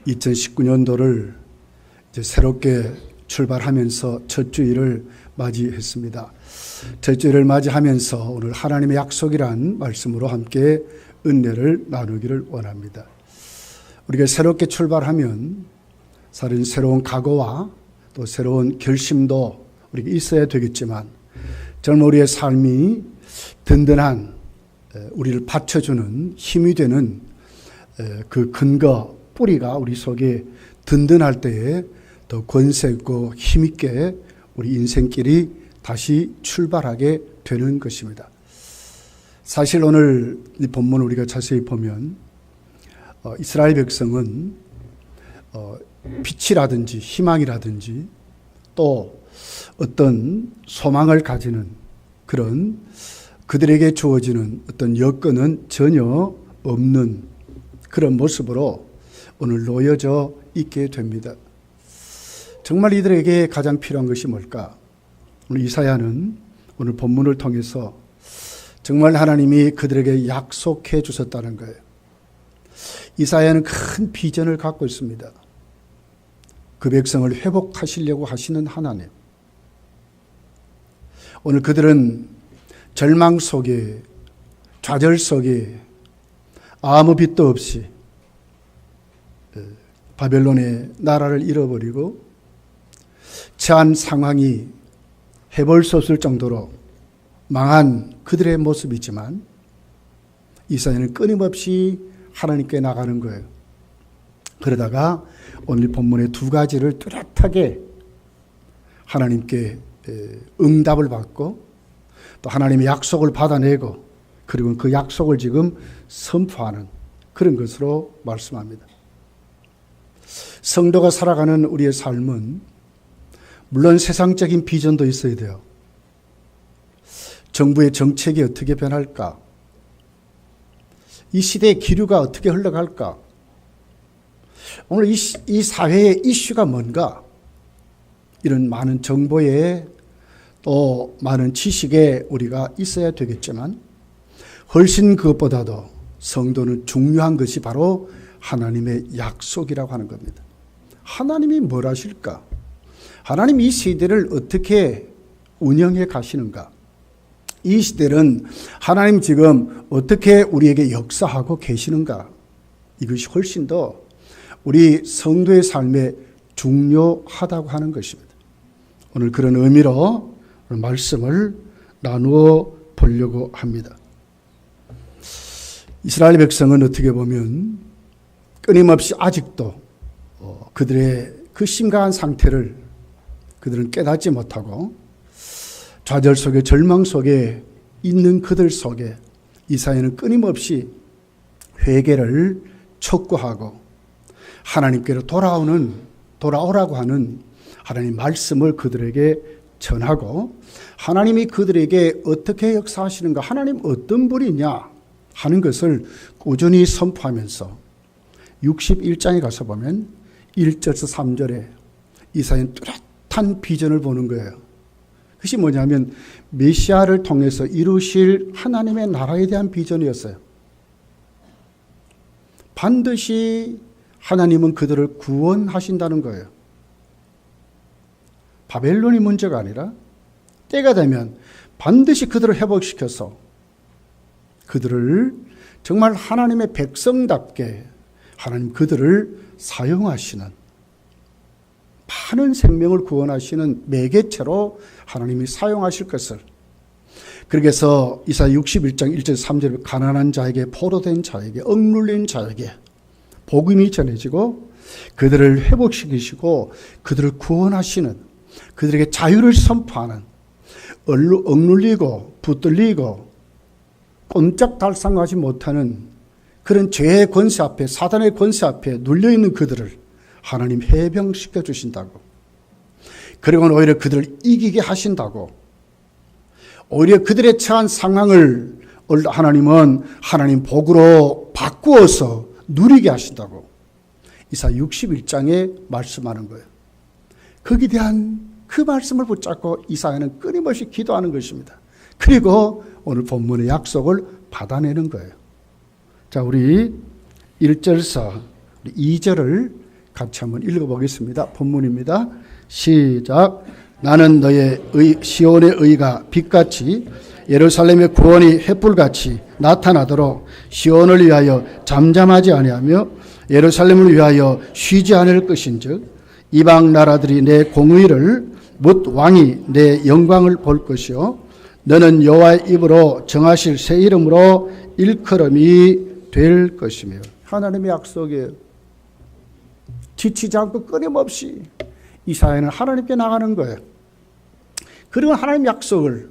2019년도를 이제 새롭게 출발하면서 첫 주일을 맞이했습니다. 첫 주일을 맞이하면서 오늘 하나님의 약속이란 말씀으로 함께 은혜를 나누기를 원합니다. 우리가 새롭게 출발하면 사실 새로운 각오와 또 새로운 결심도 우리가 있어야 되겠지만 젊은 우리의 삶이 든든한 우리를 받쳐주는 힘이 되는 그 근거, 뿌리가 우리 속에 든든할 때에 더 권세 있고 힘있게 우리 인생길이 다시 출발하게 되는 것입니다. 사실 오늘 이 본문 우리가 자세히 보면 이스라엘 백성은 빛이라든지 희망이라든지 또 어떤 소망을 가지는 그런 그들에게 주어지는 어떤 여건은 전혀 없는 그런 모습으로 오늘 놓여져 있게 됩니다. 정말 이들에게 가장 필요한 것이 뭘까? 오늘 이사야는 오늘 본문을 통해서 정말 하나님이 그들에게 약속해 주셨다는 거예요. 이사야는 큰 비전을 갖고 있습니다. 그 백성을 회복하시려고 하시는 하나님. 오늘 그들은 절망 속에, 좌절 속에 아무 빛도 없이 바벨론의 나라를 잃어버리고 처한 상황이 해볼 수 없을 정도로 망한 그들의 모습이지만 이사야는 끊임없이 하나님께 나가는 거예요. 그러다가 오늘 본문의 두 가지를 뚜렷하게 하나님께 응답을 받고 또 하나님의 약속을 받아내고 그리고 그 약속을 지금 선포하는 그런 것으로 말씀합니다. 성도가 살아가는 우리의 삶은 물론 세상적인 비전도 있어야 돼요. 정부의 정책이 어떻게 변할까? 이 시대의 기류가 어떻게 흘러갈까? 오늘 이 사회의 이슈가 뭔가? 이런 많은 정보에 또 많은 지식에 우리가 있어야 되겠지만 훨씬 그것보다도 성도는 중요한 것이 바로 하나님의 약속이라고 하는 겁니다. 하나님이 뭘 하실까? 하나님 이 시대를 어떻게 운영해 가시는가? 이 시대는 하나님 지금 어떻게 우리에게 역사하고 계시는가? 이것이 훨씬 더 우리 성도의 삶에 중요하다고 하는 것입니다. 오늘 그런 의미로 오늘 말씀을 나누어 보려고 합니다. 이스라엘 백성은 어떻게 보면 끊임없이 아직도 그들의 그 심각한 상태를 그들은 깨닫지 못하고 좌절 속에 절망 속에 있는 그들 속에 이사야는 끊임없이 회개를 촉구하고 하나님께로 돌아오라고 하는 하나님 말씀을 그들에게 전하고 하나님이 그들에게 어떻게 역사하시는가, 하나님 어떤 분이냐 하는 것을 꾸준히 선포하면서 61장에 가서 보면 1절에서 3절에 이사야는 뚜렷한 비전을 보는 거예요. 그것이 뭐냐면 메시아를 통해서 이루실 하나님의 나라에 대한 비전이었어요. 반드시 하나님은 그들을 구원하신다는 거예요. 바벨론이 문제가 아니라 때가 되면 반드시 그들을 회복시켜서 그들을 정말 하나님의 백성답게 하나님 그들을 사용하시는 많은 생명을 구원하시는 매개체로 하나님이 사용하실 것을 그렇게 해서 이사야 61장 1절 3절에 가난한 자에게 포로된 자에게 억눌린 자에게 복음이 전해지고 그들을 회복시키시고 그들을 구원하시는 그들에게 자유를 선포하는 억눌리고 붙들리고 꼼짝달싹하지 못하는 그런 죄의 권세 앞에 사단의 권세 앞에 눌려있는 그들을 하나님 해병시켜 주신다고 그리고 오히려 그들을 이기게 하신다고 오히려 그들의 처한 상황을 하나님은 하나님 복으로 바꾸어서 누리게 하신다고 이사야 61장에 말씀하는 거예요. 거기에 대한 그 말씀을 붙잡고 이사야는 끊임없이 기도하는 것입니다. 그리고 오늘 본문의 약속을 받아내는 거예요. 자, 우리 1절에서 2절을 같이 한번 읽어보겠습니다. 본문입니다. 시작. 나는 너의 시온의 의가 빛같이 예루살렘의 구원이 횃불같이 나타나도록 시온을 위하여 잠잠하지 아니하며 예루살렘을 위하여 쉬지 않을 것인즉 이방 나라들이 내 공의를 묻 왕이 내 영광을 볼 것이요 너는 여호와의 입으로 정하실 새 이름으로 일컬음이 될 것이며. 하나님의 약속이에요. 지치지 않고 끊임없이 이사야는 하나님께 나가는 거예요. 그리고 하나님 약속을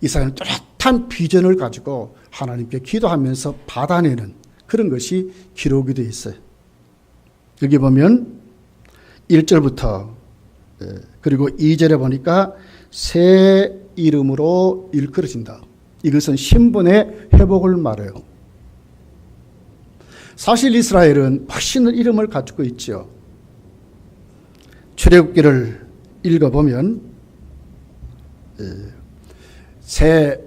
이사야는 뚜렷한 비전을 가지고 하나님께 기도하면서 받아내는 그런 것이 기록이 되어 있어요. 여기 보면 1절부터 그리고 2절에 보니까 새 이름으로 일컬어진다. 이것은 신분의 회복을 말해요. 사실 이스라엘은 멋있는 이름을 가지고 있죠. 출애굽기를 읽어보면 새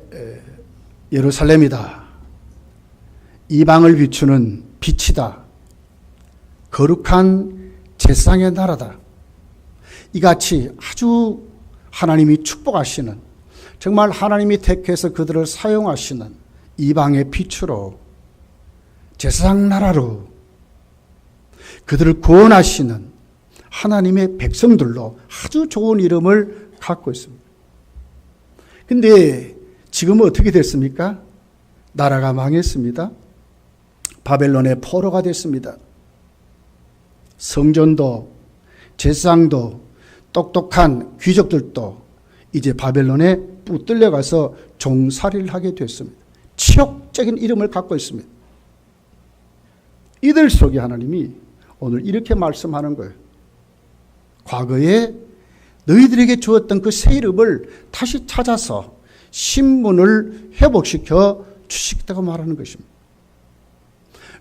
예루살렘이다. 이방을 비추는 빛이다. 거룩한 제사장의 나라다. 이같이 아주 하나님이 축복하시는, 정말 하나님이 택해서 그들을 사용하시는 이방의 빛으로, 제사장 나라로 그들을 구원하시는 하나님의 백성들로 아주 좋은 이름을 갖고 있습니다. 근데 지금은 어떻게 됐습니까? 나라가 망했습니다. 바벨론의 포로가 됐습니다. 성전도, 제사장도, 똑똑한 귀족들도 이제 바벨론에 붙들려 가서 종살이를 하게 됐습니다. 치욕적인 이름을 갖고 있습니다. 이들 속에 하나님이 오늘 이렇게 말씀하는 거예요. 과거에 너희들에게 주었던 그 새 이름을 다시 찾아서 신분을 회복시켜 주시겠다고 말하는 것입니다.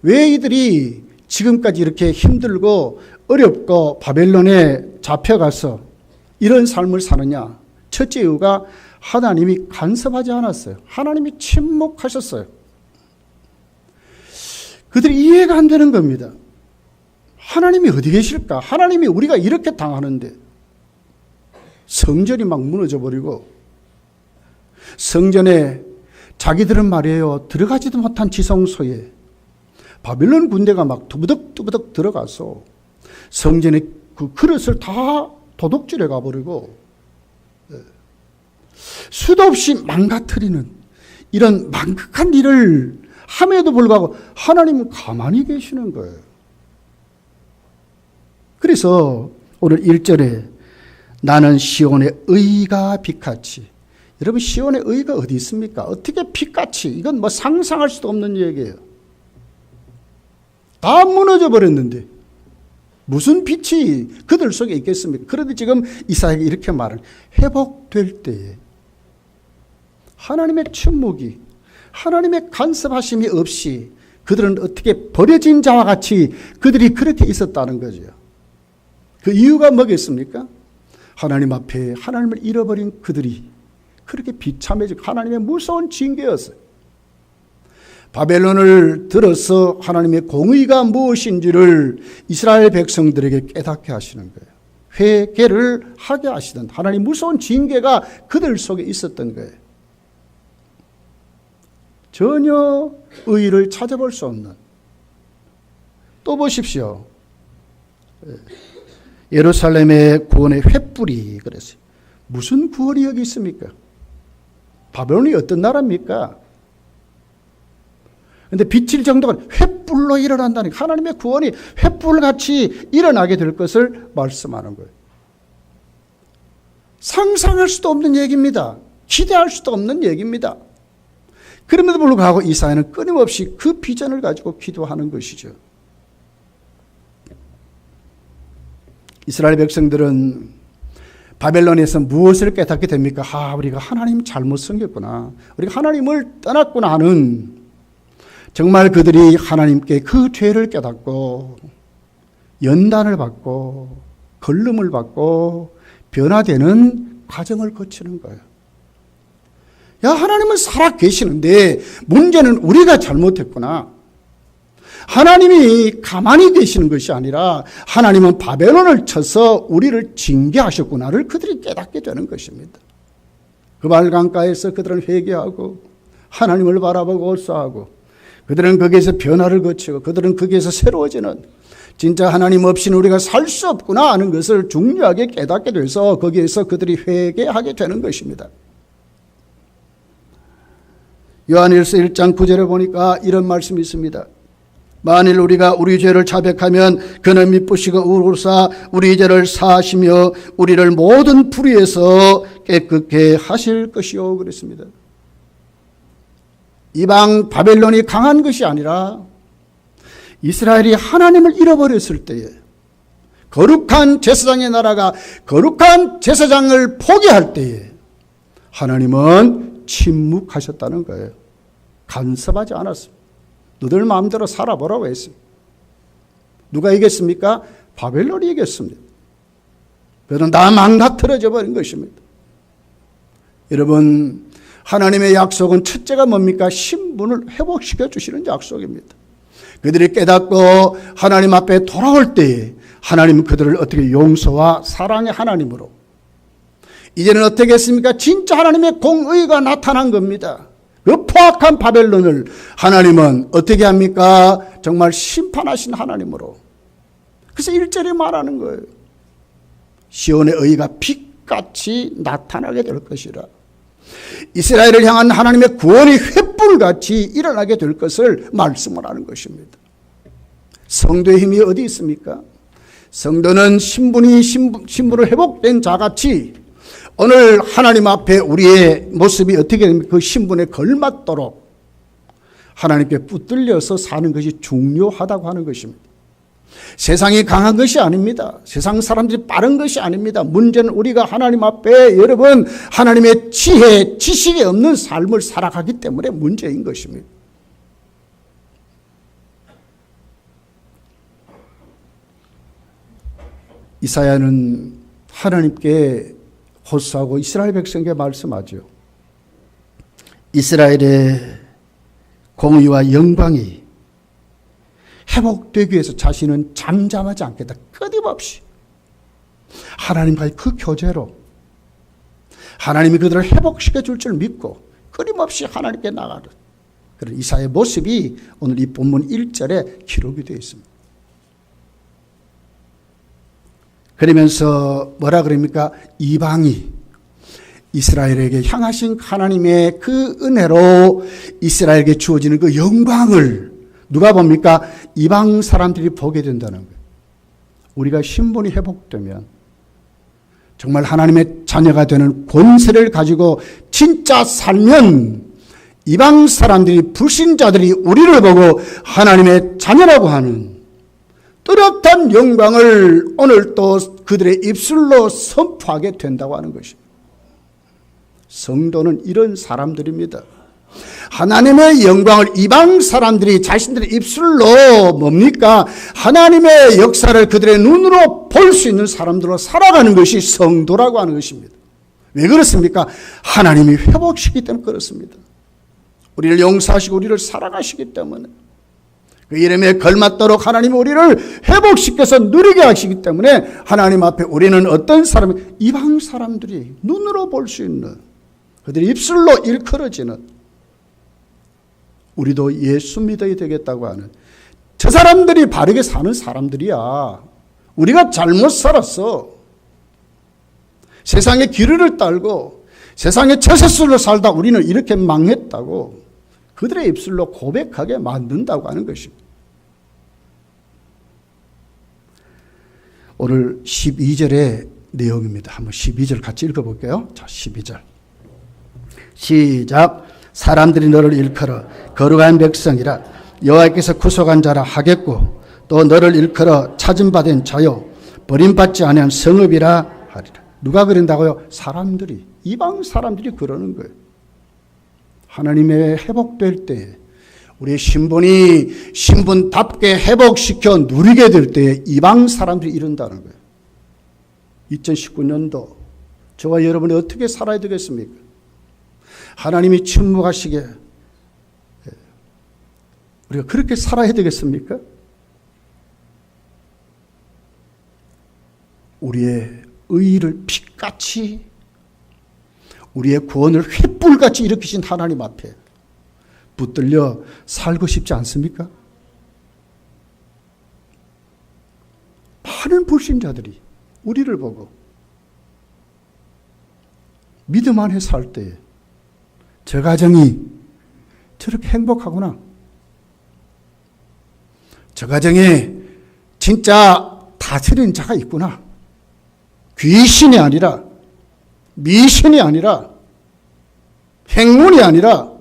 왜 이들이 지금까지 이렇게 힘들고 어렵고 바벨론에 잡혀가서 이런 삶을 사느냐? 첫째 이유가 하나님이 간섭하지 않았어요. 하나님이 침묵하셨어요. 그들이 이해가 안 되는 겁니다. 하나님이 어디 계실까? 하나님이 우리가 이렇게 당하는데 성전이 막 무너져 버리고 성전에 자기들은 말이에요. 들어가지도 못한 지성소에 바벨론 군대가 막 두부덕두부덕 들어가서 성전의 그 그릇을 다 도둑질해 가버리고 수도 없이 망가뜨리는 이런 망극한 일을 함에도 불구하고 하나님은 가만히 계시는 거예요. 그래서 오늘 1절에 나는 시온의 의가 빛같이. 여러분, 시온의 의가 어디 있습니까? 어떻게 빛같이? 이건 뭐 상상할 수도 없는 얘기예요. 다 무너져 버렸는데 무슨 빛이 그들 속에 있겠습니까? 그런데 지금 이사야가 이렇게 말을, 회복될 때에 하나님의 침묵이, 하나님의 간섭하심이 없이 그들은 어떻게 버려진 자와 같이 그들이 그렇게 있었다는 거죠. 그 이유가 뭐겠습니까? 하나님 앞에 하나님을 잃어버린 그들이 그렇게 비참해지고 하나님의 무서운 징계였어요. 바벨론을 들어서 하나님의 공의가 무엇인지를 이스라엘 백성들에게 깨닫게 하시는 거예요. 회개를 하게 하시던 하나님 무서운 징계가 그들 속에 있었던 거예요. 전혀 의의를 찾아볼 수 없는. 또 보십시오. 예루살렘의 구원의 횃불이 그랬어요. 무슨 구원이 여기 있습니까? 바벨론이 어떤 나라입니까? 그런데 비칠 정도가 횃불로 일어난다니, 하나님의 구원이 횃불같이 일어나게 될 것을 말씀하는 거예요. 상상할 수도 없는 얘기입니다. 기대할 수도 없는 얘기입니다. 그럼에도 불구하고 이사야는 끊임없이 그 비전을 가지고 기도하는 것이죠. 이스라엘 백성들은 바벨론에서 무엇을 깨닫게 됩니까? 우리가 하나님 잘못 섬겼구나. 우리가 하나님을 떠났구나 하는, 정말 그들이 하나님께 그 죄를 깨닫고 연단을 받고 걸림을 받고 변화되는 과정을 거치는 거예요. 야, 하나님은 살아 계시는데 문제는 우리가 잘못했구나. 하나님이 가만히 계시는 것이 아니라 하나님은 바벨론을 쳐서 우리를 징계하셨구나를 그들이 깨닫게 되는 것입니다. 그 말 강가에서 그들은 회개하고 하나님을 바라보고 싸우고 그들은 거기에서 변화를 거치고 그들은 거기에서 새로워지는 진짜 하나님 없이는 우리가 살 수 없구나 하는 것을 중요하게 깨닫게 돼서 거기에서 그들이 회개하게 되는 것입니다. 요한일서 1장 9절에 보니까 이런 말씀이 있습니다. 만일 우리가 우리 죄를 자백하면 그는 미쁘시고 우로사 우리 죄를 사하시며 우리를 모든 불의에서 깨끗게 하실 것이요 그랬습니다. 이방 바벨론이 강한 것이 아니라 이스라엘이 하나님을 잃어버렸을 때에 거룩한 제사장의 나라가 거룩한 제사장을 포기할 때에 하나님은 침묵하셨다는 거예요. 간섭하지 않았습니다. 너들 마음대로 살아보라고 했습니다. 누가 이겼습니까? 바벨론이 이겼습니다. 그들은 다 망가뜨려져 버린 것입니다. 여러분, 하나님의 약속은 첫째가 뭡니까? 신분을 회복시켜 주시는 약속입니다. 그들이 깨닫고 하나님 앞에 돌아올 때에 하나님은 그들을 어떻게 용서와 사랑의 하나님으로 이제는 어떻게 했습니까? 진짜 하나님의 공의가 나타난 겁니다. 그 포악한 바벨론을 하나님은 어떻게 합니까? 정말 심판하신 하나님으로. 그래서 1절에 말하는 거예요. 시온의 의가 빛같이 나타나게 될 것이라. 이스라엘을 향한 하나님의 구원이 횃불같이 일어나게 될 것을 말씀을 하는 것입니다. 성도의 힘이 어디 있습니까? 성도는 신분을 회복된 자같이 오늘 하나님 앞에 우리의 모습이 어떻게 됩니까? 그 신분에 걸맞도록 하나님께 붙들려서 사는 것이 중요하다고 하는 것입니다. 세상이 강한 것이 아닙니다. 세상 사람들이 빠른 것이 아닙니다. 문제는 우리가 하나님 앞에 여러분 하나님의 지혜, 지식이 없는 삶을 살아가기 때문에 문제인 것입니다. 이사야는 하나님께 호소하고 이스라엘 백성에게 말씀하죠. 이스라엘의 공의와 영광이 회복되기 위해서 자신은 잠잠하지 않겠다. 끊임없이 하나님과의 그 교제로 하나님이 그들을 회복시켜 줄 줄 믿고 끊임없이 하나님께 나가는 그런 이사야의 모습이 오늘 이 본문 1절에 기록이 되어 있습니다. 그러면서 뭐라 그럽니까? 이방이 이스라엘에게 향하신 하나님의 그 은혜로 이스라엘에게 주어지는 그 영광을 누가 봅니까? 이방 사람들이 보게 된다는 거예요. 우리가 신분이 회복되면 정말 하나님의 자녀가 되는 권세를 가지고 진짜 살면 이방 사람들이 불신자들이 우리를 보고 하나님의 자녀라고 하는 뚜렷한 영광을 오늘 또 그들의 입술로 선포하게 된다고 하는 것입니다. 성도는 이런 사람들입니다. 하나님의 영광을 이방 사람들이 자신들의 입술로 뭡니까? 하나님의 역사를 그들의 눈으로 볼 수 있는 사람들로 살아가는 것이 성도라고 하는 것입니다. 왜 그렇습니까? 하나님이 회복시키기 때문에 그렇습니다. 우리를 용서하시고 우리를 사랑하시기 때문에 그 이름에 걸맞도록 하나님이 우리를 회복시켜서 누리게 하시기 때문에 하나님 앞에 우리는 어떤 사람이 이방 사람들이 눈으로 볼 수 있는 그들의 입술로 일컬어지는 우리도 예수 믿어야 되겠다고 하는 저 사람들이 바르게 사는 사람들이야. 우리가 잘못 살았어. 세상의 기르를 따르고 세상의 처세술로 살다 우리는 이렇게 망했다고 그들의 입술로 고백하게 만든다고 하는 것입니다. 오늘 12절의 내용입니다. 한번 12절 같이 읽어볼게요. 자, 12절. 시작. 사람들이 너를 일컬어 거룩한 백성이라 여호와께서 구속한 자라 하겠고 또 너를 일컬어 찾음받은 자요 버림받지 아니한 성읍이라 하리라. 누가 그런다고요? 사람들이, 이방 사람들이 그러는 거예요. 하나님의 회복될 때 우리의 신분이 신분답게 회복시켜 누리게 될 때 이방 사람들이 이른다는 거예요. 2019년도 저와 여러분이 어떻게 살아야 되겠습니까? 하나님이 침묵하시게 우리가 그렇게 살아야 되겠습니까? 우리의 의의를 빛같이, 우리의 구원을 횃불같이 일으키신 하나님 앞에 붙들려 살고 싶지 않습니까? 많은 불신자들이 우리를 보고 믿음 안에 살 때 저 가정이 저렇게 행복하구나. 저 가정에 진짜 다스리는 자가 있구나. 귀신이 아니라, 미신이 아니라, 행운이 아니라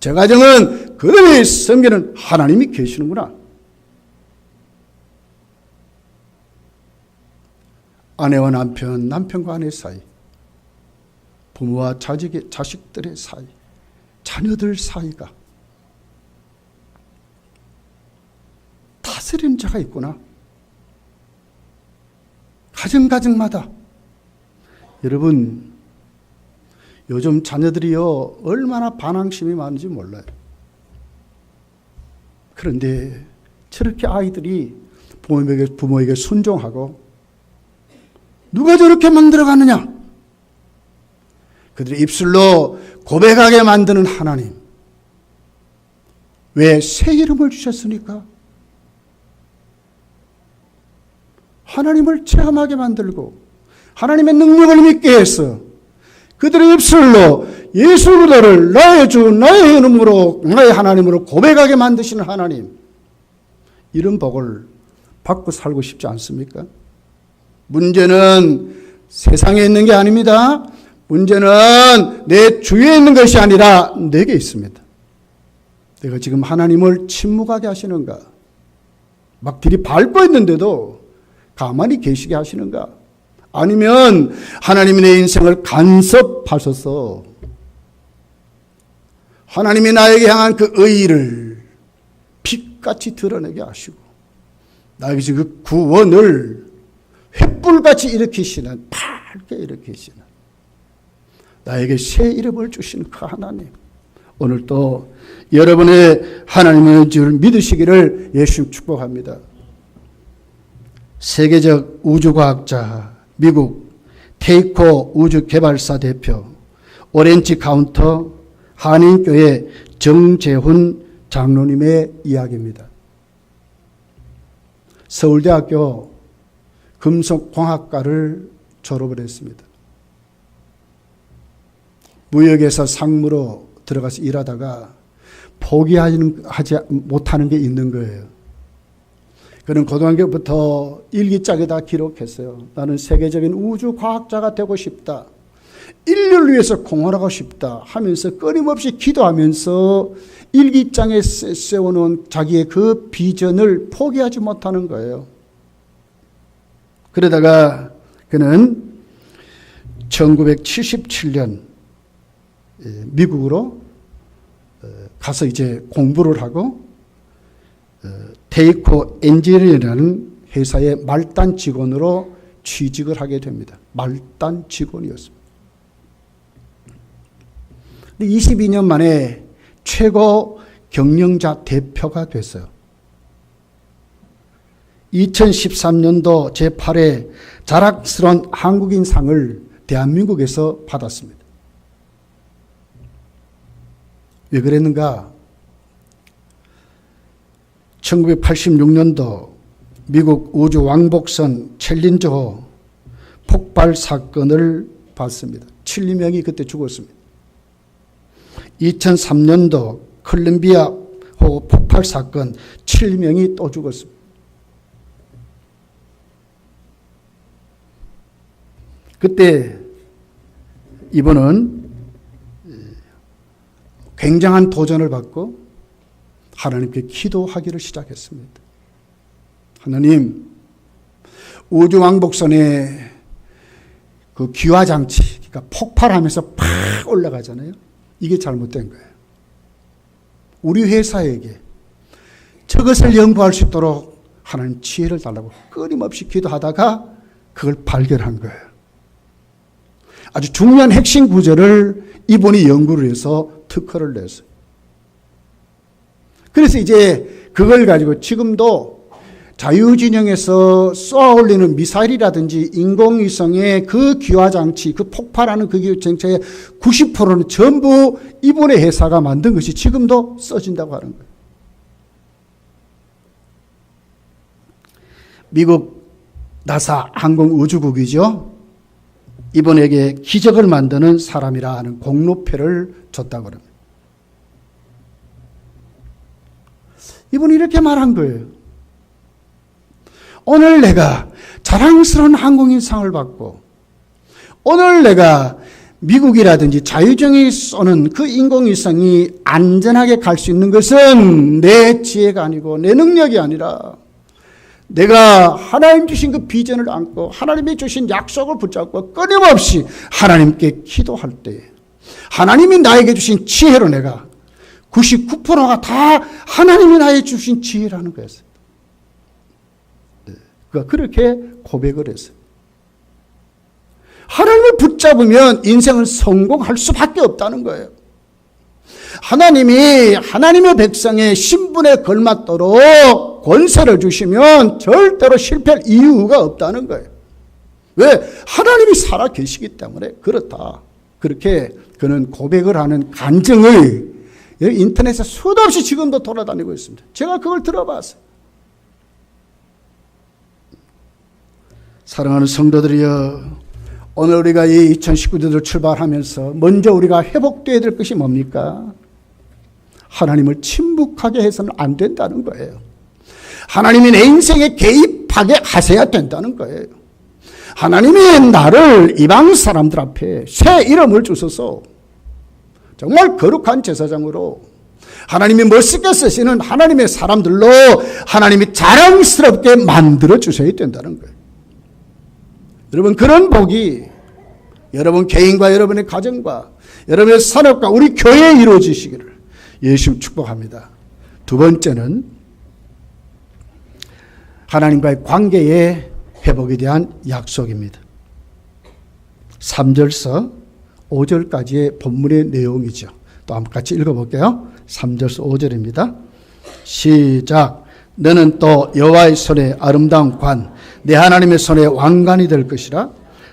저 가정은 그들이 섬기는 하나님이 계시는구나. 아내와 남편, 남편과 아내 사이, 부모와 자식들의 사이, 자녀들 사이가 다스리는 자가 있구나. 가정마다. 여러분, 요즘 자녀들이요, 얼마나 반항심이 많은지 몰라요. 그런데 저렇게 아이들이 부모에게 순종하고, 누가 저렇게 만들어가느냐? 그들의 입술로 고백하게 만드는 하나님. 왜? 새 이름을 주셨으니까. 하나님을 체험하게 만들고 하나님의 능력을 믿게 해서 그들의 입술로 예수 그리스도를 나의 주, 나의 이름으로, 나의 하나님으로 고백하게 만드시는 하나님. 이런 복을 받고 살고 싶지 않습니까? 문제는 세상에 있는 게 아닙니다. 문제는 내 주위에 있는 것이 아니라 내게 있습니다. 내가 지금 하나님을 침묵하게 하시는가? 막 들이밟고 있는데도 가만히 계시게 하시는가? 아니면 하나님이 내 인생을 간섭하셔서 하나님이 나에게 향한 그 의의를 빛같이 드러내게 하시고 나에게 그 구원을 횃불같이 일으키시는, 밝게 일으키시는, 나에게 새 이름을 주시는 그 하나님. 오늘도 여러분의 하나님의 줄 믿으시기를 예수님 축복합니다. 세계적 우주과학자, 미국 테이코 우주개발사 대표, 오렌지 카운터 한인교회 정재훈 장로님의 이야기입니다. 서울대학교 금속공학과를 졸업을 했습니다. 무역에서 상무로 들어가서 일하다가 포기하지 못하는 게 있는 거예요. 그는 고등학교부터 일기장에다 기록했어요. 나는 세계적인 우주과학자가 되고 싶다. 인류를 위해서 공헌하고 싶다 하면서 끊임없이 기도하면서 일기장에 세워놓은 자기의 그 비전을 포기하지 못하는 거예요. 그러다가 그는 1977년 미국으로 가서 이제 공부를 하고 테이코 엔지니어라는 회사의 말단 직원으로 취직을 하게 됩니다. 말단 직원이었습니다. 22년 만에 최고 경영자 대표가 됐어요. 2013년도 제8회 자랑스러운 한국인상을 대한민국에서 받았습니다. 왜 그랬는가? 1986년도 미국 우주 왕복선 챌린저호 폭발 사건을 봤습니다. 7명이 그때 죽었습니다. 2003년도 콜롬비아호 폭발 사건 7명이 또 죽었습니다. 그때 이분은 굉장한 도전을 받고 하나님께 기도하기를 시작했습니다. 하나님, 우주왕복선의 그 기화장치, 그러니까 폭발하면서 팍 올라가잖아요. 이게 잘못된 거예요. 우리 회사에게 저것을 연구할 수 있도록 하나님 지혜를 달라고 끊임없이 기도하다가 그걸 발견한 거예요. 아주 중요한 핵심 구조를 이분이 연구를 해서 특허를 냈어요. 그래서 이제 그걸 가지고 지금도 자유진영에서 쏘아 올리는 미사일이라든지 인공위성의 그 기화장치, 그 폭발하는 그 기화장치의 90%는 전부 이번의 회사가 만든 것이 지금도 써진다고 하는 거예요. 미국 나사 항공우주국이죠. 이번에게 기적을 만드는 사람이라 하는 공로표를 줬다고 합니다. 이분이 이렇게 말한 거예요. 오늘 내가 자랑스러운 항공인상을 받고, 오늘 내가 미국이라든지 자유정이 쏘는 그 인공위성이 안전하게 갈 수 있는 것은 내 지혜가 아니고 내 능력이 아니라 내가 하나님 주신 그 비전을 안고 하나님이 주신 약속을 붙잡고 끊임없이 하나님께 기도할 때 하나님이 나에게 주신 지혜로 내가 99%가 다 하나님이 나에게 주신 지혜라는 거였어요. 그가 그렇게 고백을 했어요. 하나님을 붙잡으면 인생은 성공할 수밖에 없다는 거예요. 하나님이 하나님의 백성의 신분에 걸맞도록 권세를 주시면 절대로 실패할 이유가 없다는 거예요. 왜? 하나님이 살아 계시기 때문에 그렇다. 그렇게 그는 고백을 하는 간증을 인터넷에 수도 없이 지금도 돌아다니고 있습니다. 제가 그걸 들어봤어요. 사랑하는 성도들이여, 오늘 우리가 이 2019년을 출발하면서 먼저 우리가 회복되어야 될 것이 뭡니까? 하나님을 침묵하게 해서는 안 된다는 거예요. 하나님이 내 인생에 개입하게 하셔야 된다는 거예요. 하나님이 나를 이방 사람들 앞에 새 이름을 주셔서 정말 거룩한 제사장으로 하나님이 멋있게 쓰시는 하나님의 사람들로 하나님이 자랑스럽게 만들어 주셔야 된다는 거예요. 여러분, 그런 복이 여러분 개인과 여러분의 가정과 여러분의 산업과 우리 교회에 이루어지시기를 예수 축복합니다. 두 번째는 하나님과의 관계의 회복에 대한 약속입니다. 3절서 5절까지의 본문의 내용이죠. 또 한번 같이 읽어볼게요. 3절서 5절입니다. 시작. 너는 또 여호와의 손에 아름다운 관, 내 하나님의 손에 왕관이 될 것이라.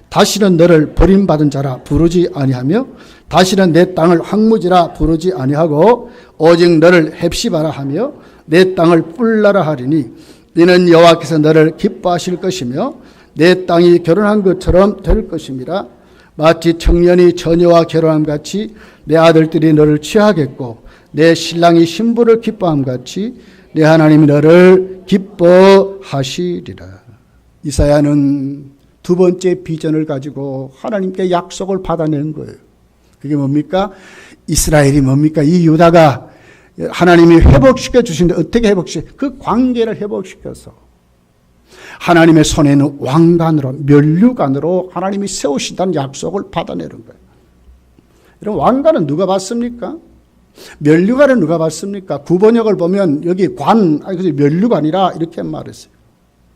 다시는 너를 버림받은 자라 부르지 아니하며 다시는 내 땅을 황무지라 부르지 아니하고 오직 너를 헵시바라 하며 내 땅을 뿔나라 하리니 너는 여호와께서 너를 기뻐하실 것이며 내 땅이 결혼한 것처럼 될 것임이라. 마치 청년이 처녀와 결혼함 같이 내 아들들이 너를 취하겠고 내 신랑이 신부를 기뻐함 같이 내 하나님이 너를 기뻐하시리라. 이사야는 두 번째 비전을 가지고 하나님께 약속을 받아내는 거예요. 그게 뭡니까? 이스라엘이 뭡니까? 이 유다가 하나님이 회복시켜 주시는데 어떻게 회복시켜? 그 관계를 회복시켜서 하나님의 손에 있는 왕관으로, 면류관으로 하나님이 세우신다는 약속을 받아내는 거예요. 여러분, 왕관은 누가 받습니까? 면류관은 누가 받습니까? 구번역을 보면 여기 면류관이라 이렇게 말했어요.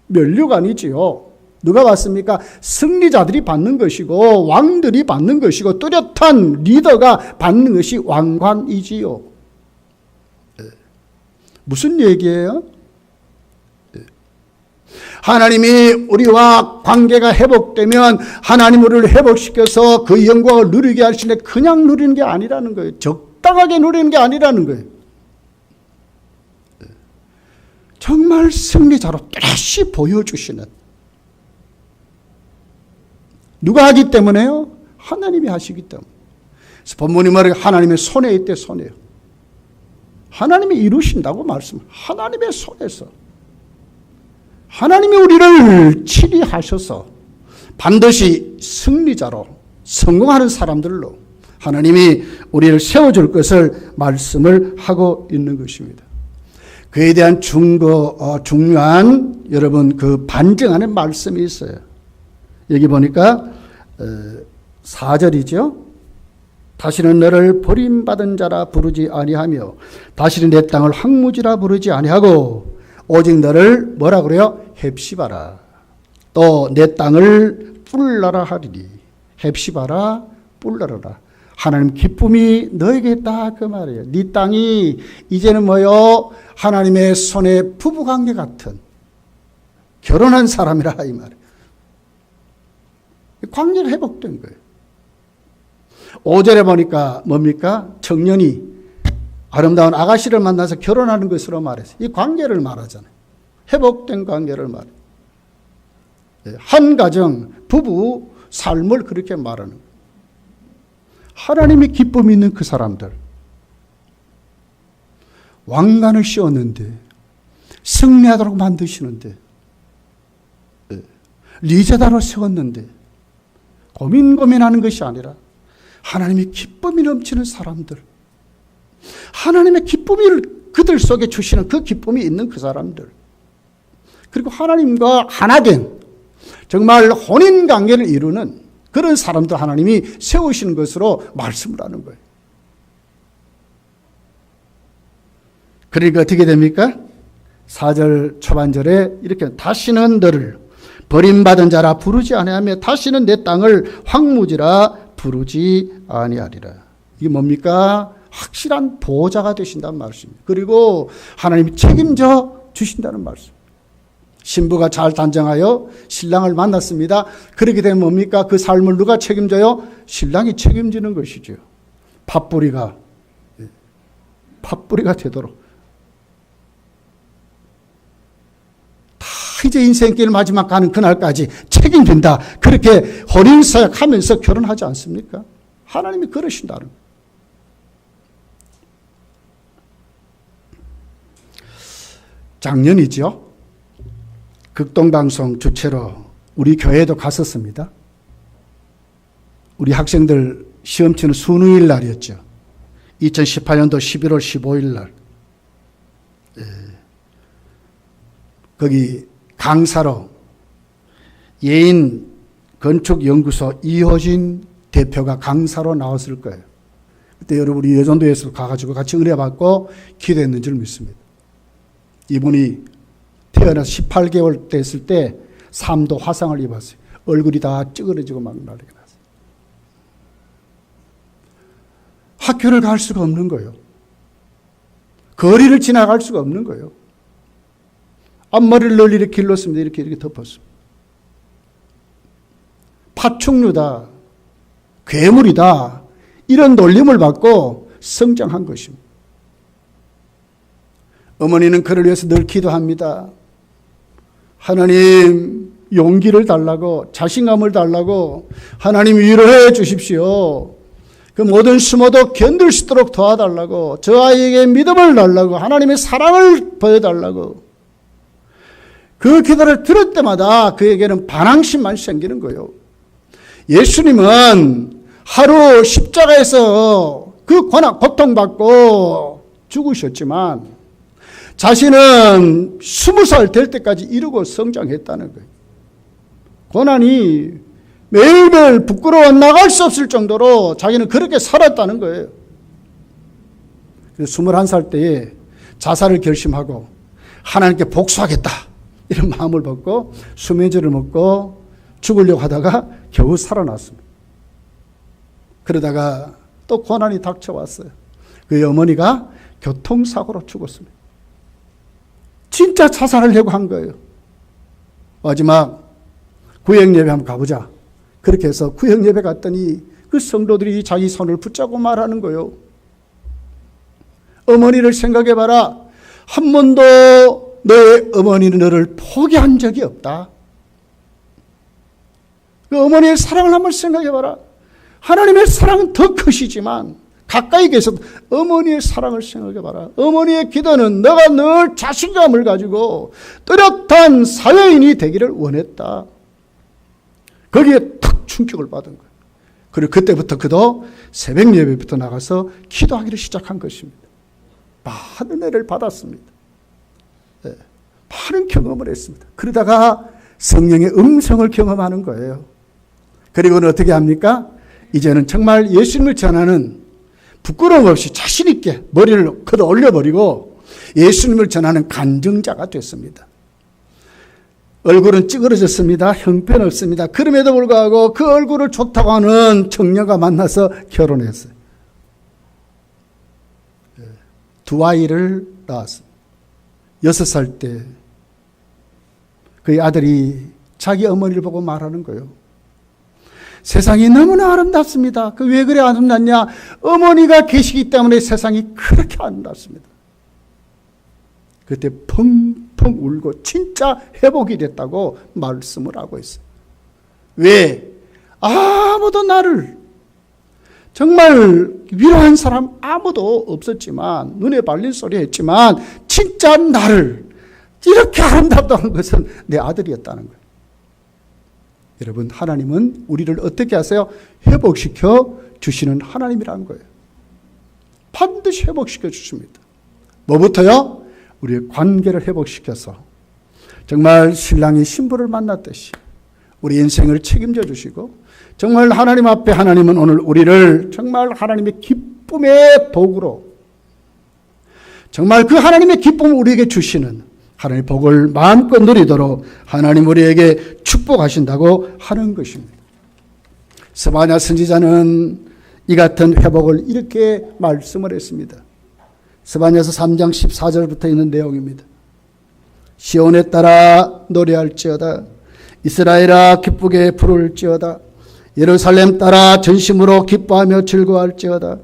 면류관이지요. 누가 받습니까? 승리자들이 받는 것이고 왕들이 받는 것이고 뚜렷한 리더가 받는 것이 왕관이지요. 무슨 얘기예요? 하나님이 우리와 관계가 회복되면 하나님 우리를 회복시켜서 그 영광을 누리게 하시는데 그냥 누리는 게 아니라는 거예요. 적당하게 누리는 게 아니라는 거예요. 정말 승리자로 또다시 보여주시는. 누가 하기 때문에요? 하나님이 하시기 때문에. 그래서 본문이 말해 하나님의 손에 있대. 손에요. 하나님이 이루신다고 말씀. 하나님의 손에서. 하나님이 우리를 치리하셔서 반드시 승리자로 성공하는 사람들로 하나님이 우리를 세워줄 것을 말씀을 하고 있는 것입니다. 그에 대한 중요한 여러분 그 반증하는 말씀이 있어요. 여기 보니까 4절이죠. 다시는 너를 버림받은 자라 부르지 아니하며 다시는 내 땅을 황무지라 부르지 아니하고 오직 너를 뭐라 그래요? 헵시바라. 또 내 땅을 뿔나라 하리니. 헵시바라 뿔나라라. 하나님 기쁨이 너에게 있다 그 말이에요. 네 땅이 이제는 뭐요? 하나님의 손에 부부관계 같은 결혼한 사람이라 이 말이에요. 관계가 회복된 거예요. 5절에 보니까 뭡니까? 청년이 아름다운 아가씨를 만나서 결혼하는 것으로 말해서 이 관계를 말하잖아요. 회복된 관계를 말해요. 한 가정, 부부 삶을 그렇게 말하는 거예요. 하나님의 기쁨이 있는 그 사람들. 왕관을 씌웠는데 승리하도록 만드시는데 리제다로 세웠는데 고민하는 것이 아니라 하나님의 기쁨이 넘치는 사람들, 하나님의 기쁨을 그들 속에 주시는 그 기쁨이 있는 그 사람들, 그리고 하나님과 하나된 정말 혼인관계를 이루는 그런 사람들 하나님이 세우시는 것으로 말씀을 하는 거예요. 그러니까 어떻게 됩니까? 4절 초반절에 이렇게 다시는 너를 버림받은 자라 부르지 아니하며 다시는 내 땅을 황무지라 부르지 아니하리라. 이게 뭡니까? 확실한 보호자가 되신다는 말씀입니다. 그리고 하나님이 책임져 주신다는 말씀. 신부가 잘 단정하여 신랑을 만났습니다. 그렇게 되면 뭡니까? 그 삶을 누가 책임져요? 신랑이 책임지는 것이죠. 팥뿌리가 되도록. 다 이제 인생길 마지막 가는 그날까지 책임진다. 그렇게 혼인사역하면서 결혼하지 않습니까? 하나님이 그러신다는 거예요. 작년이죠. 극동방송 주최로 우리 교회도 갔었습니다. 우리 학생들 시험 치는 수능일 날이었죠. 2018년도 11월 15일 날. 거기 강사로 예인 건축연구소 이호진 대표가 강사로 나왔을 거예요. 그때 여러분 우리 여전도에서 가가지고 같이 은혜 받고 기도했는 줄 믿습니다. 이분이 태어나서 18개월 됐을 때 3도 화상을 입었어요. 얼굴이 다 찌그러지고 막 난리가 났어요. 학교를 갈 수가 없는 거예요. 거리를 지나갈 수가 없는 거예요. 앞머리를 널리 이렇게 길렀습니다. 이렇게 덮었습니다. 파충류다, 괴물이다, 이런 놀림을 받고 성장한 것입니다. 어머니는 그를 위해서 늘 기도합니다. 하나님 용기를 달라고, 자신감을 달라고, 하나님 위로해 주십시오. 그 모든 수모도 견딜 수 있도록 도와달라고, 저 아이에게 믿음을 달라고, 하나님의 사랑을 보여달라고. 그 기도를 들을 때마다 그에게는 반항심만 생기는 거예요. 예수님은 하루 십자가에서 그 고통받고 죽으셨지만 자신은 20살 될 때까지 이루고 성장했다는 거예요. 고난이 매일매일 부끄러워 나갈 수 없을 정도로 자기는 그렇게 살았다는 거예요. 그래서 21살 때에 자살을 결심하고 하나님께 복수하겠다 이런 마음을 먹고 수면제를 먹고 죽으려고 하다가 겨우 살아났습니다. 그러다가 또 고난이 닥쳐왔어요. 그의 어머니가 교통사고로 죽었습니다. 진짜 자살하려고 한 거예요. 마지막 구역예배 한번 가보자. 그렇게 해서 구역예배 갔더니 그 성도들이 자기 손을 붙잡고 말하는 거예요. 어머니를 생각해봐라. 한 번도 너의 어머니는 너를 포기한 적이 없다. 그 어머니의 사랑을 한번 생각해봐라. 하나님의 사랑은 더 크시지만 가까이 계셔도 어머니의 사랑을 생각해봐라. 어머니의 기도는 너가 늘 자신감을 가지고 뚜렷한 사회인이 되기를 원했다. 거기에 탁 충격을 받은 거예요. 그리고 그때부터 그도 새벽 예배부터 나가서 기도하기를 시작한 것입니다. 많은 은혜를 받았습니다. 네, 많은 경험을 했습니다. 그러다가 성령의 음성을 경험하는 거예요. 그리고는 어떻게 합니까? 이제는 정말 예수님을 전하는 부끄러움 없이 자신 있게 머리를 걷어 올려버리고 예수님을 전하는 간증자가 됐습니다. 얼굴은 찌그러졌습니다. 형편없습니다. 그럼에도 불구하고 그 얼굴을 좋다고 하는 청년과 만나서 결혼했어요. 두 아이를 낳았습니다. 6살 때 그의 아들이 자기 어머니를 보고 말하는 거예요. 세상이 너무나 아름답습니다. 그 왜 그래 아름답냐? 어머니가 계시기 때문에 세상이 그렇게 아름답습니다. 그때 펑펑 울고 진짜 회복이 됐다고 말씀을 하고 있어요. 왜? 아무도 나를 정말 위로한 사람 아무도 없었지만, 눈에 발린 소리 했지만 진짜 나를 이렇게 아름답다는 것은 내 아들이었다는 거예요. 여러분, 하나님은 우리를 어떻게 하세요? 회복시켜 주시는 하나님이라는 거예요. 반드시 회복시켜 주십니다. 뭐부터요? 우리의 관계를 회복시켜서 정말 신랑이 신부를 만났듯이 우리 인생을 책임져 주시고, 정말 하나님 앞에 하나님은 오늘 우리를 정말 하나님의 기쁨의 도구로, 정말 그 하나님의 기쁨을 우리에게 주시는, 하나님의 복을 마음껏 누리도록 하나님 우리에게 축복하신다고 하는 것입니다. 스바냐 선지자는 이 같은 회복을 이렇게 말씀을 했습니다. 스바냐서 3장 14절부터 있는 내용입니다. 시온에 따라 노래할지어다. 이스라엘아 기쁘게 부를지어다. 예루살렘 따라 전심으로 기뻐하며 즐거워할지어다.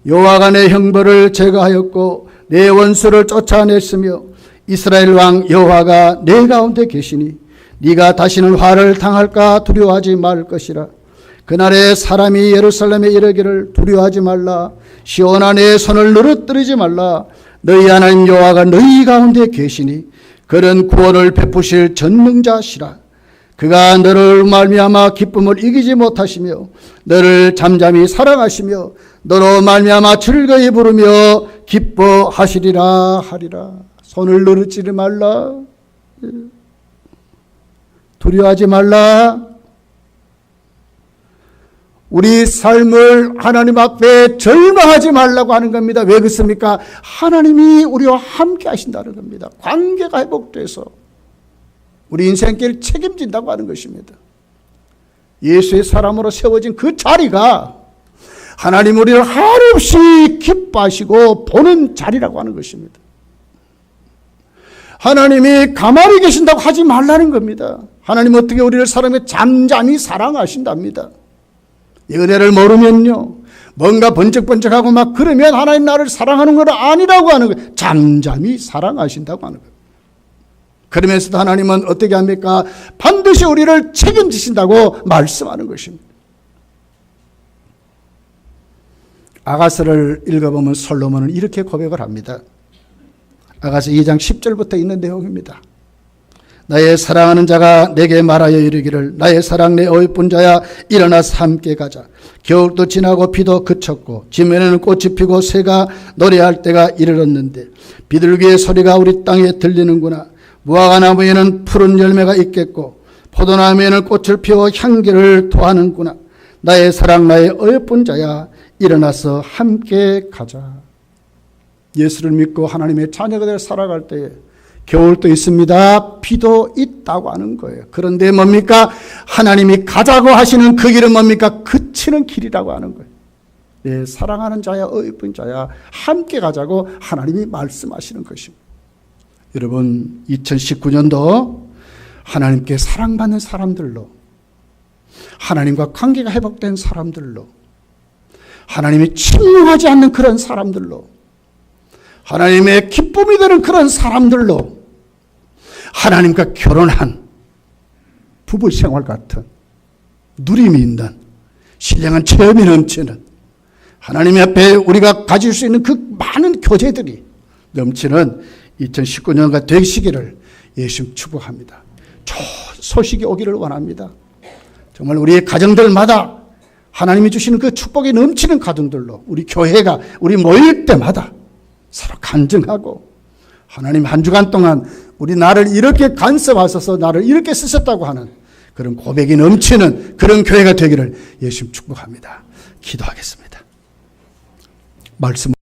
여호와가 내 형벌을 제거하였고 내 원수를 쫓아냈으며 이스라엘 왕 여호와가 내 가운데 계시니 네가 다시는 화를 당할까 두려워하지 말 것이라. 그날에 사람이 예루살렘에 이르기를 두려워하지 말라. 시온아 내 손을 누르뜨리지 말라. 너희 하나님 여호와가 너희 가운데 계시니 그는 구원을 베푸실 전능자시라. 그가 너를 말미암아 기쁨을 이기지 못하시며 너를 잠잠히 사랑하시며 너로 말미암아 즐거이 부르며 기뻐하시리라 하리라. 손을 누르지 말라. 두려워하지 말라. 우리 삶을 하나님 앞에 절망하지 말라고 하는 겁니다. 왜 그렇습니까? 하나님이 우리와 함께 하신다는 겁니다. 관계가 회복돼서 우리 인생길 책임진다고 하는 것입니다. 예수의 사람으로 세워진 그 자리가 하나님 우리를 한없이 기뻐하시고 보는 자리라고 하는 것입니다. 하나님이 가만히 계신다고 하지 말라는 겁니다. 하나님 어떻게 우리를 사람의 잠잠히 사랑하신답니다. 이 은혜를 모르면요, 뭔가 번쩍번쩍하고 막 그러면 하나님 나를 사랑하는 건 아니라고 하는 거예요. 잠잠히 사랑하신다고 하는 거예요. 그러면서도 하나님은 어떻게 합니까? 반드시 우리를 책임지신다고 말씀하는 것입니다. 아가서를 읽어보면 솔로몬은 이렇게 고백을 합니다. 아가서 2장 10절부터 있는 내용입니다. 나의 사랑하는 자가 내게 말하여 이르기를 나의 사랑 내 어이쁜 자야 일어나서 함께 가자. 겨울도 지나고 비도 그쳤고 지면에는 꽃이 피고 새가 노래할 때가 이르렀는데 비둘기의 소리가 우리 땅에 들리는구나. 무화과 나무에는 푸른 열매가 있겠고 포도나무에는 꽃을 피워 향기를 토하는구나. 나의 사랑 나의 어여쁜 자야 일어나서 함께 가자. 예수를 믿고 하나님의 자녀가 되어 살아갈 때에 겨울도 있습니다. 비도 있다고 하는 거예요. 그런데 뭡니까? 하나님이 가자고 하시는 그 길은 뭡니까? 그치는 길이라고 하는 거예요. 내 사랑하는 자야 어여쁜 자야 함께 가자고 하나님이 말씀하시는 것입니다. 여러분, 2019년도 하나님께 사랑받는 사람들로, 하나님과 관계가 회복된 사람들로, 하나님이 침묵하지 않는 그런 사람들로, 하나님의 기쁨이 되는 그런 사람들로, 하나님과 결혼한 부부 생활 같은 누림이 있는 신령한 체험이 넘치는 하나님 앞에 우리가 가질 수 있는 그 많은 교제들이 넘치는 2019년가 되시기를 예수님 축복합니다. 좋은 소식이 오기를 원합니다. 정말 우리의 가정들마다 하나님이 주시는 그 축복이 넘치는 가정들로 우리 교회가 우리 모일 때마다 서로 간증하고 하나님 한 주간 동안 우리 나를 이렇게 간섭하셔서 나를 이렇게 쓰셨다고 하는 그런 고백이 넘치는 그런 교회가 되기를 예수님 축복합니다. 기도하겠습니다. 말씀